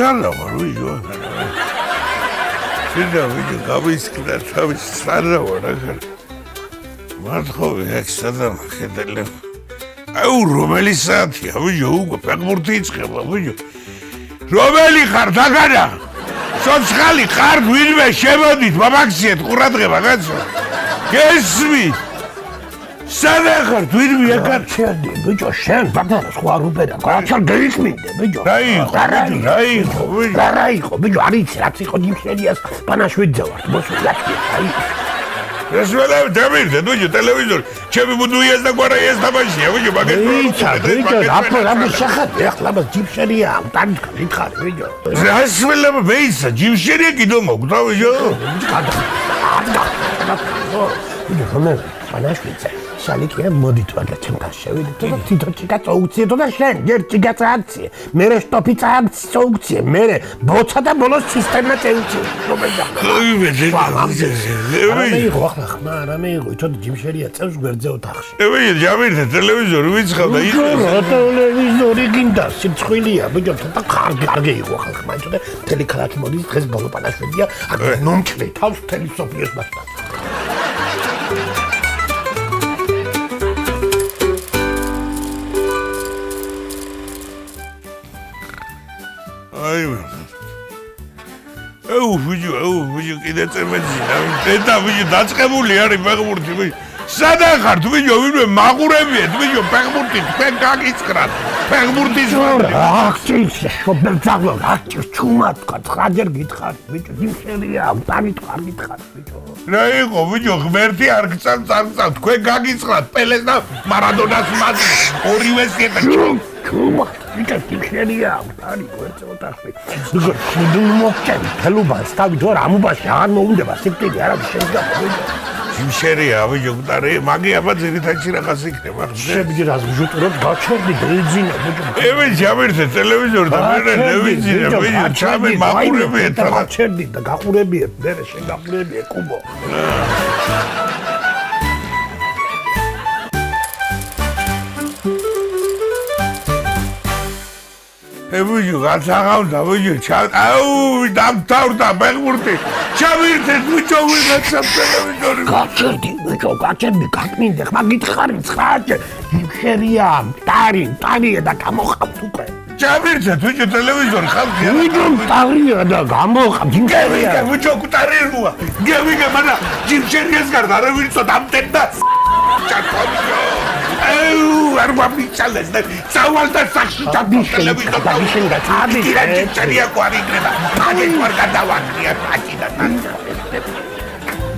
სანავარ ვიჯო შიდა ვიჯო გამისკდა თავის სანავარ ახლა მართხოვი აქ სადამ ხედელე აუ რომელი საათია ვიჯო უკვე ფეხბურთი იწყება ვიჯო რომელი ხარ დაგანა სოცხალი ხარ ვინმე შემოდით მომაქციეთ ყურადღება კაცო გესმით სადახარ ვინმე აკარჩერდი ბიჭო შენ ბაგარა სხვა რუბერა გაჩარ გეისმინდე ბიჭო რაიხო ბიჭო არიცი რაც იყო ჯიმშერიას პანაშვიდზე ვარ მოსულაკი აი ეს ველა დამირდე ბიჭო ტელევიზორი ჩემი მუდუიას და გვარაიას თამაშია ბიჭო მაგეთ ბიჭო აფრა შეხატე ახლა მას ჯიმშერია ამტანი გითხარ ბიჭო ეს ველა მეისა ჯიმშერია კიდო მოგდა ბიჭო ბიჭო პანაშვიდზე შალიკია მოდით ვარ და ჩემთან შევიდეთ და თვითონ წაუციეთო და შენ ერთი გაწაცი მე სტოპი წაუციე მე ბოცა და ბოლოს სისტემა წეუციე რომელდა მეიღო ახლა ხმა რა მეიღო თორე ჯიმშერია წევს გვერდზე ოთახში ჯამირდე ტელევიზორი ვიცხავ და ის ტელევიზორი გინდა სიცხვილია ბიჭო და კარგი იყო ახლა ხმა თორე თელეკალათი მოდის დღეს ბოლო პანაშვიდია ნომჩლე თავს თელესოფიოს მასთან აუ ვიჯო კიდე წემეძინა დედა ვიჯო დაწყებული არის ფეხბურთი ვიჯო სადახართ ვიჯო ვინმე მაყურებიეთ ვიჯო ფეხბურთი თქვენ გაგიწყრათ ფეხბურთის აქციის შობერძაღლო აქციის ჩუმად ხაჯერ გითხარ ვიჯო ჯიმშერია ამტანი თქვარ გითხარ ვიჯო რა იყო ვიჯო ღმერთი არ გწავ თქვენ გაგიწყრათ პელეს და მარადონას მატჩი ორივეს გეტა ჩუმად ვიჯო ჯიმშერია ამტანი გვერდზე ოთახში ვიჯო მოგჭენ თელუბას თავი თუ არ ამუბაში აღარ მოუნდება სიკვდილი არავის შეიძლება ვიჯო ჯიმშერია ვიჯო გტარე მაგი აბა ძირითადში რაღაც იქნება შევიდი რას ვჟუტურობ გაჩერდი ბენზინა ვიჯო ჯამირდე ტელევიზორი და მე ნევიძინა ვიჯო ჩამე მაყურებიეთ და გაჩერდი და გაყურებიეთ მე შენ გაყურებიე კუბო ვიჯო გაცაღავდა ვიჯო აუ დამთავრდა ფეხბურთი ჩავირთეთ ვიჯო ვიღაცა ტელევიზორი გაჩერდი ვიჯო გაჩერდი გაკმინდე ხმა გითხარი ცხაჭე ჯიმშერია ტარია და გამოხავთ უკვე ჩავირთეთ ვიჯო ტელევიზორი ხალხი ვიჯო ტარია და გამოხავ ჯიმშერია ვიჯო ტარიაა გევიგე მანა ჯიმშერიას გარდა არა ვინცო დამტენდა ჩაკობიო არ ვამიჩალეს და წავალდა სახში და ვიშენ და წადი ჯიმშერია ყვარი იქნება მაგეთ ვარ გადავაგდია პაჭი და